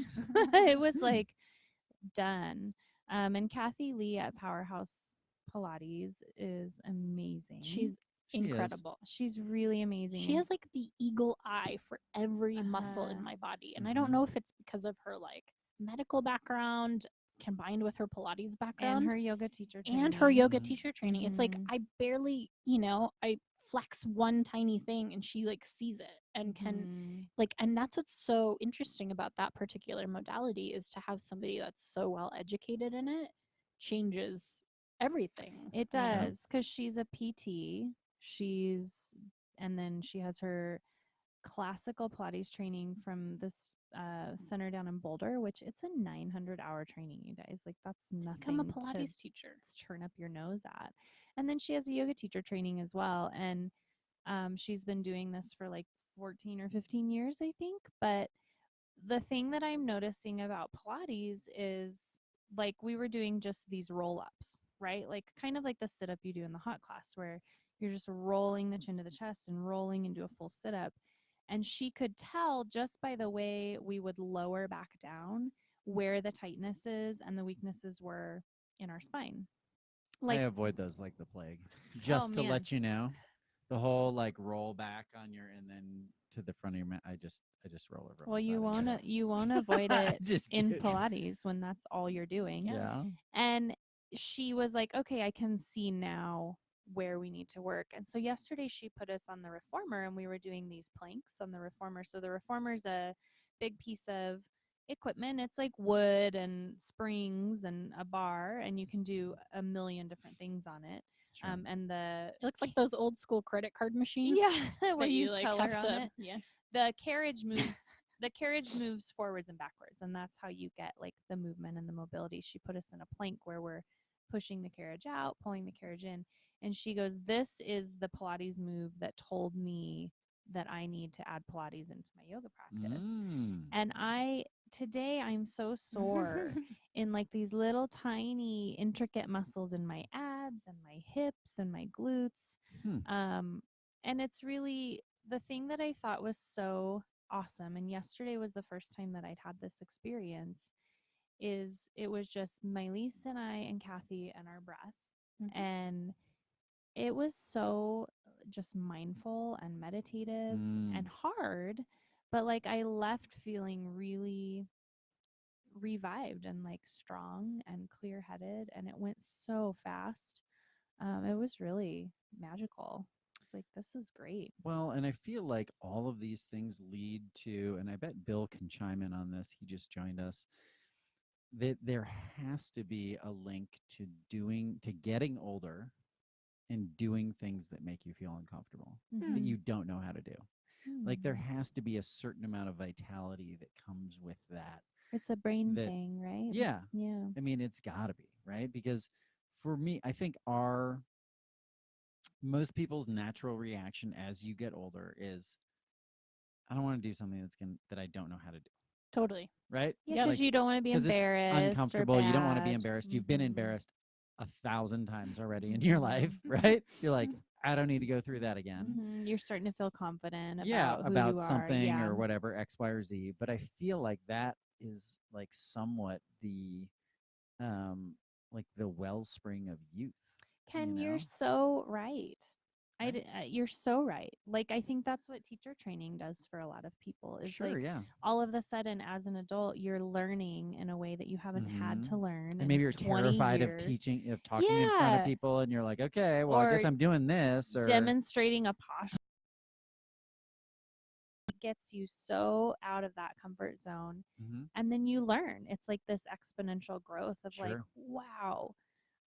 It was like done. And Kathy Lee at Powerhouse Pilates is amazing. She's incredible. She's really amazing. She has like the eagle eye for every muscle in my body. And I don't know if it's because of her like medical background combined with her Pilates background and her yoga teacher training. It's like I barely, I flex one tiny thing and she like sees it and can and that's what's so interesting about that particular modality, is to have somebody that's so well educated in it changes everything. It does, because she's a PT. And then she has her classical Pilates training from this center down in Boulder, which it's a 900-hour training, you guys. Like, that's nothing. Become a Pilates teacher. Turn up your nose at. And then she has a yoga teacher training as well. And she's been doing this for like 14 or 15 years, I think. But the thing that I'm noticing about Pilates is, like, we were doing just these roll-ups, right? Like, kind of like the sit-up you do in the hot class, where you're just rolling the chin to the chest and rolling into a full sit-up. And she could tell just by the way we would lower back down where the tightnesses and the weaknesses were in our spine. Like, I avoid those like the plague. Just to let you know, the whole like roll back on your and then to the front of your mat. I just roll over. Well, you won't avoid it in Pilates when that's all you're doing. Yeah. And she was like, okay, I can see now where we need to work. And so yesterday she put us on the reformer, and we were doing these planks on the reformer. So the reformer's a big piece of equipment. It's like wood and springs and a bar, and you can do a million different things on it. Sure. And It looks like those old school credit card machines. where that you like color have on to it. yeah. The carriage moves forwards and backwards, and that's how you get like the movement and the mobility. She put us in a plank where we're pushing the carriage out, pulling the carriage in, and she goes, "This is the Pilates move that told me that I need to add Pilates into my yoga practice." And today I'm so sore in like these little tiny intricate muscles in my abs and my hips and my glutes. And it's really the thing that I thought was so awesome. And yesterday was the first time that I'd had this experience. Is it was just Maj-Lis and I and Kathy and our breath. And it was so just mindful and meditative and hard, but like I left feeling really revived and like strong and clear-headed, and it went so fast. It was really magical. It's like, this is great. Well, and I feel like all of these things lead to, and I bet Bill can chime in on this, he just joined us, that there has to be a link to getting older and doing things that make you feel uncomfortable, that you don't know how to do. Like there has to be a certain amount of vitality that comes with that. It's a brain thing, right? Yeah. Yeah. I mean, it's got to be, right? Because for me, I think most people's natural reaction as you get older is, I don't want to do something that I don't know how to do. Totally. Right? Yeah, because you don't want to be embarrassed. It's uncomfortable. You don't want to be bad. embarrassed. You've been embarrassed 1,000 times already in your life, right? You're like, I don't need to go through that again. You're starting to feel confident about who about you something are. or whatever, X, Y, or Z. But I feel like that is like somewhat the wellspring of youth. Ken, you're so right. You're so right. Like, I think that's what teacher training does for a lot of people. Is Sure, like all of a sudden, as an adult, you're learning in a way that you haven't had to learn. And maybe you're terrified years. of talking in front of people, and you're like, okay, well, I guess I'm doing this. Or demonstrating a posture gets you so out of that comfort zone. And then you learn. It's like this exponential growth of like, wow.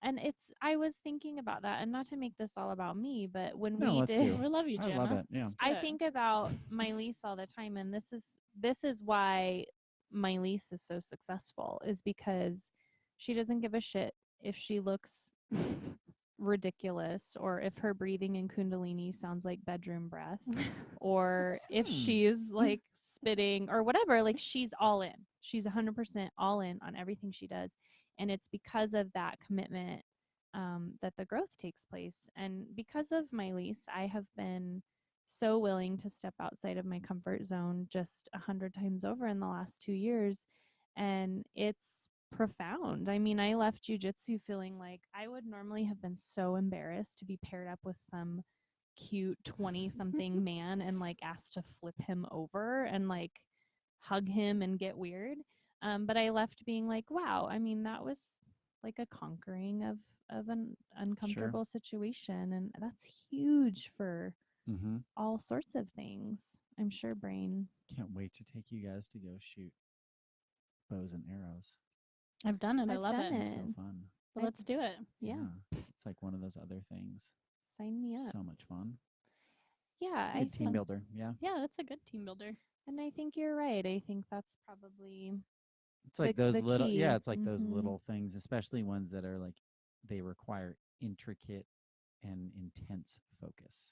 And I was thinking about that, and not to make this all about me, but when we love you, Jana. I love it. Yeah. I think about Maj-Lis all the time, and this is why Maj-Lis is so successful, is because she doesn't give a shit if she looks ridiculous, or if her breathing in Kundalini sounds like bedroom breath, or if she's like spitting or whatever. Like, she's all in. She's 100% all in on everything she does. And it's because of that commitment that the growth takes place. And because of Maj-Lis, I have been so willing to step outside of my comfort zone just 100 times over in the last 2 years. And it's profound. I mean, I left Jujitsu feeling like I would normally have been so embarrassed to be paired up with some cute 20-something man and like asked to flip him over and like hug him and get weird. But I left being like, wow, I mean, that was like a conquering of an uncomfortable situation. And that's huge for all sorts of things. I'm sure Brain. Can't wait to take you guys to go shoot bows and arrows. I've done it. I love it. It's so fun. Well, let's do it. Yeah. It's like one of those other things. Sign me up. So much fun. Yeah. Good team builder. Yeah. Yeah, that's a good team builder. And I think you're right. I think that's probably it's like those little key. it's like those little things, especially ones that are like they require intricate and intense focus.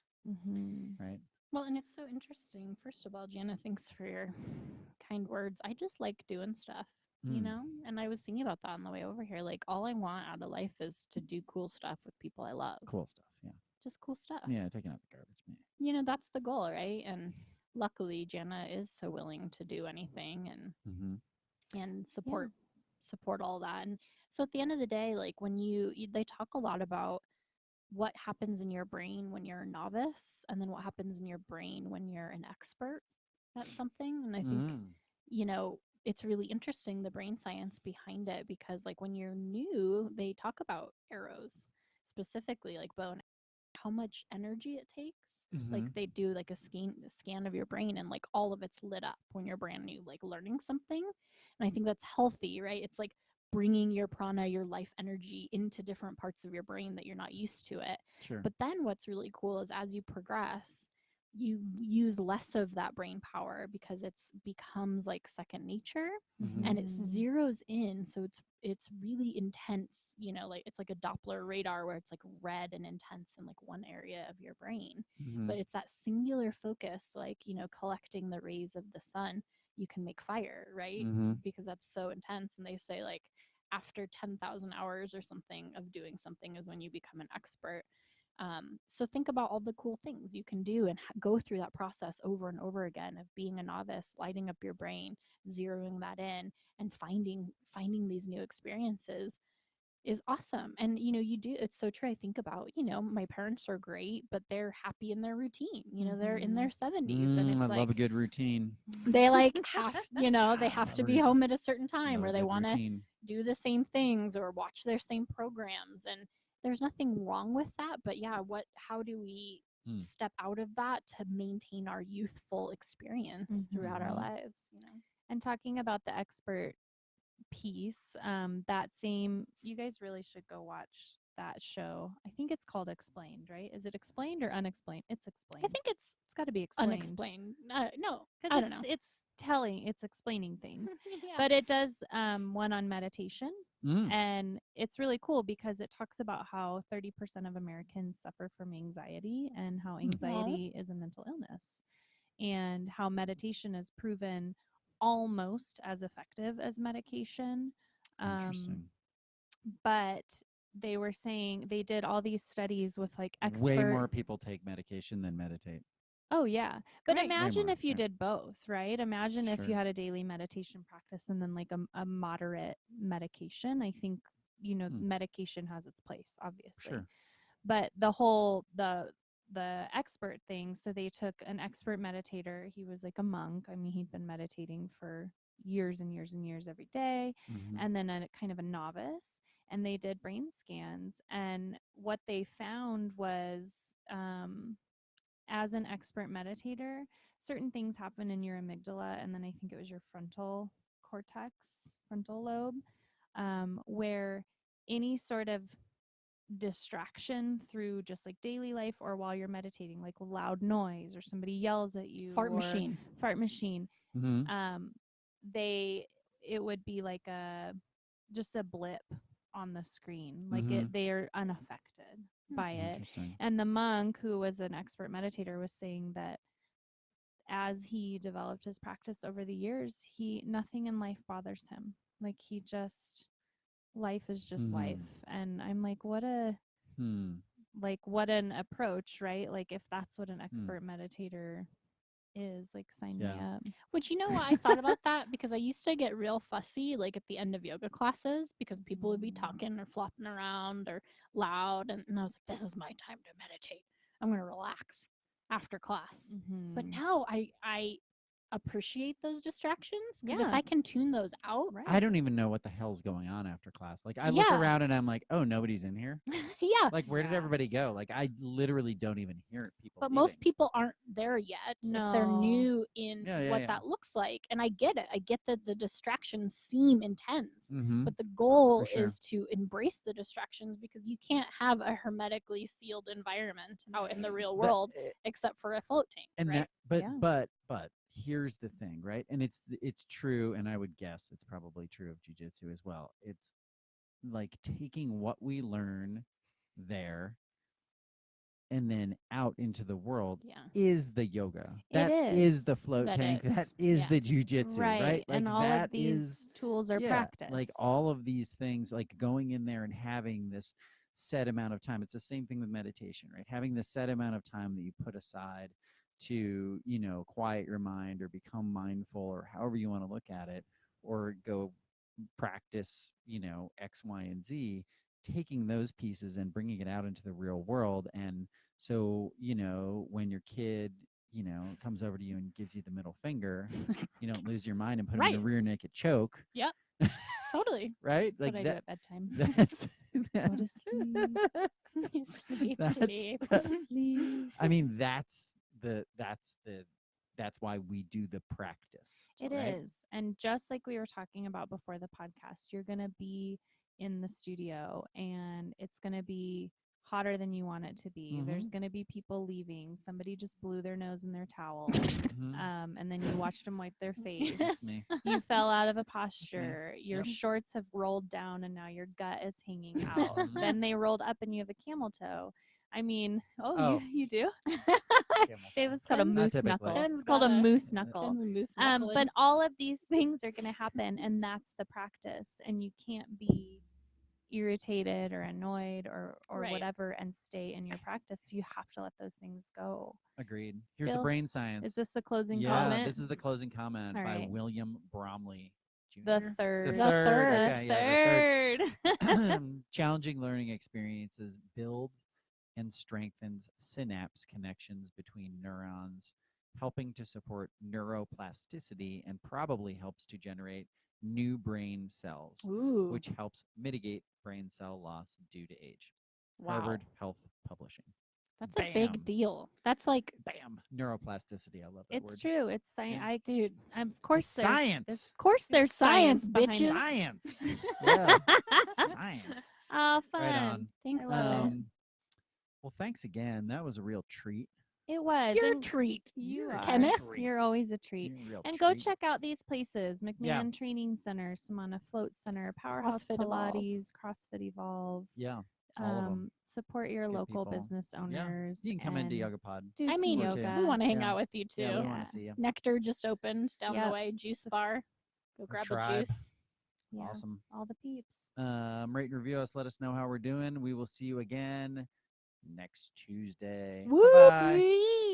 Right? Well, and it's so interesting. First of all, Jana, thanks for your kind words. I just like doing stuff, you know? And I was thinking about that on the way over here. Like, all I want out of life is to do cool stuff with people I love. Cool stuff, yeah. Just cool stuff. Yeah, taking out the garbage. Man. You know, that's the goal, right? And luckily, Jana is so willing to do anything and support all that. And so at the end of the day, like when they talk a lot about what happens in your brain when you're a novice, and then what happens in your brain when you're an expert at something. And I think, you know, it's really interesting, the brain science behind it, because like when you're new, they talk about arrows specifically, like bow and how much energy it takes. Like they do like a scan of your brain, and like all of it's lit up when you're brand new, like learning something. And I think that's healthy, right? It's like bringing your prana, your life energy into different parts of your brain that you're not used to it. Sure. But then what's really cool is as you progress, you use less of that brain power because it's becomes like second nature, and it zeroes in. So it's really intense, you know, like it's like a Doppler radar where it's like red and intense in like one area of your brain. But it's that singular focus, like, you know, collecting the rays of the sun, you can make fire, right? Because that's so intense. And they say like after 10,000 hours or something of doing something is when you become an expert. So think about all the cool things you can do and go through that process over and over again of being a novice, lighting up your brain, zeroing that in, and finding these new experiences is awesome. And you know, you do, it's so true. I think about, you know, my parents are great, but they're happy in their routine. You know, they're in their 70s, and it's I like love a good routine. they like have, you know, they have to be home at a certain time, Love or a they good want to routine. do the same things or watch their same programs. And there's nothing wrong with that. But yeah, how do we step out of that to maintain our youthful experience throughout our lives, you know? And talking about the expert piece, you guys really should go watch that show. I think it's called Explained, right? Is it Explained or Unexplained? It's Explained. I think it's got to be explained. Unexplained. No, because I don't know. It's explaining things. Yeah. But it does one on meditation. And it's really cool because it talks about how 30% of Americans suffer from anxiety, and how anxiety is a mental illness, and how meditation is proven almost as effective as medication. Interesting. But they were saying they did all these studies with like Way more people take medication than meditate. Oh, yeah. But Right. imagine if you did both, right? Imagine if you Sure. had a daily meditation practice and then like a moderate medication. I think, you know, medication has its place, obviously. Sure. But the whole, the expert thing, so they took an expert meditator. He was like a monk. I mean, he'd been meditating for years and years and years every day. And then a kind of a novice. And they did brain scans. And what they found was, as an expert meditator, certain things happen in your amygdala, and then I think it was your frontal lobe, where any sort of distraction through just like daily life or while you're meditating, like loud noise or somebody yells at you, fart machine, it would be like just a blip on the screen, like they are unaffected by it. And the monk, who was an expert meditator, was saying that as he developed his practice over the years, nothing in life bothers him. Like life is just life. And I'm like, what an approach, right? Like if that's what an expert meditator is, like, sign me up. Which, you know what, I thought about that because I used to get real fussy like at the end of yoga classes because people would be talking or flopping around or loud, and I was like, this is my time to meditate. I'm going to relax after class. But now I appreciate those distractions, because if I can tune those out, I don't even know what the hell's going on after class. Like I look around and I'm like, oh, nobody's in here. Like where did everybody go? Like I literally don't even hear people. But most people aren't there yet. No. If they're new in what that looks like. And I get it. I get that the distractions seem intense, but the goal is to embrace the distractions, because you can't have a hermetically sealed environment out in the real world except for a float tank. And right? but here's the thing, right? And it's true, and I would guess it's probably true of jujitsu as well. It's like taking what we learn there and then out into the world is the yoga. That is the float tank. That is the jujitsu, right? Like and all of these tools are practice. Like all of these things, like going in there and having this set amount of time. It's the same thing with meditation, right? Having the set amount of time that you put aside to, you know, quiet your mind or become mindful, or however you want to look at it, or go practice, you know, X, Y, and Z, taking those pieces and bringing it out into the real world. And so, you know, when your kid, you know, comes over to you and gives you the middle finger, you don't lose your mind and put him in a rear naked choke. Yep. Totally. Right? That's like what I do at bedtime. Go to sleep. Sleep, That's- sleep. Sleep. I mean, that's why we do the practice. It right? is. And just like we were talking about before the podcast, you're going to be in the studio and it's going to be hotter than you want it to be. There's going to be people leaving. Somebody just blew their nose in their towel. And then you watched them wipe their face. That's me. You fell out of a posture. Your Yep. shorts have rolled down and now your gut is hanging out. Then they rolled up and you have a camel toe. I mean, Oh. You do? Camel Dave, toe. it's called a Ken's- Not moose typically. knuckle. Ken's It's called a got a- moose knuckle. Ken's a moose But knuckling. all of these things are going to happen, and that's the practice. And you can't be irritated or annoyed or Right. whatever and stay in your practice. You have to let those things go. Agreed. Here's the Bill, brain science. Is this the closing yeah, comment? this is the closing comment All by right. William Bromley Jr. the third. The The third. third. Okay, yeah, the third. third. Challenging learning experiences build and strengthens synapse connections between neurons, helping to support neuroplasticity and probably helps to generate new brain cells, Ooh. which helps mitigate brain cell loss due to age. Wow. Harvard Health Publishing. That's a Bam. big deal. That's like, Bam. Neuroplasticity. I love that It's word. true. It's science. Yeah. Dude, of course there's science. Of course there's science science, behind bitches. it. Science. Yeah. Science. Oh, fun. Right on. thanks, I love Will. it. Well, thanks again. That was a real treat. It was. Your and treat. you You're a are. Kenneth? treat. You're always a treat. You're a real And go treat. check out these places: McMahon Yeah. Training Center, Samana Float Center, Powerhouse CrossFit Evolve. Pilates, CrossFit Evolve. Yeah. All of them. Support your Good local people. business Yeah. owners. You can come into and YogaPod. do I some mean, yoga. we want to hang Yeah. out with you too. Yeah, we Yeah. want to see you. Nectar just opened down Yep. the way. Juice bar. Go grab a tribe. juice. Yeah, Awesome. all the peeps. Rate and review us. Let us know how we're doing. We will see you again next Tuesday. Woo! Bye-bye.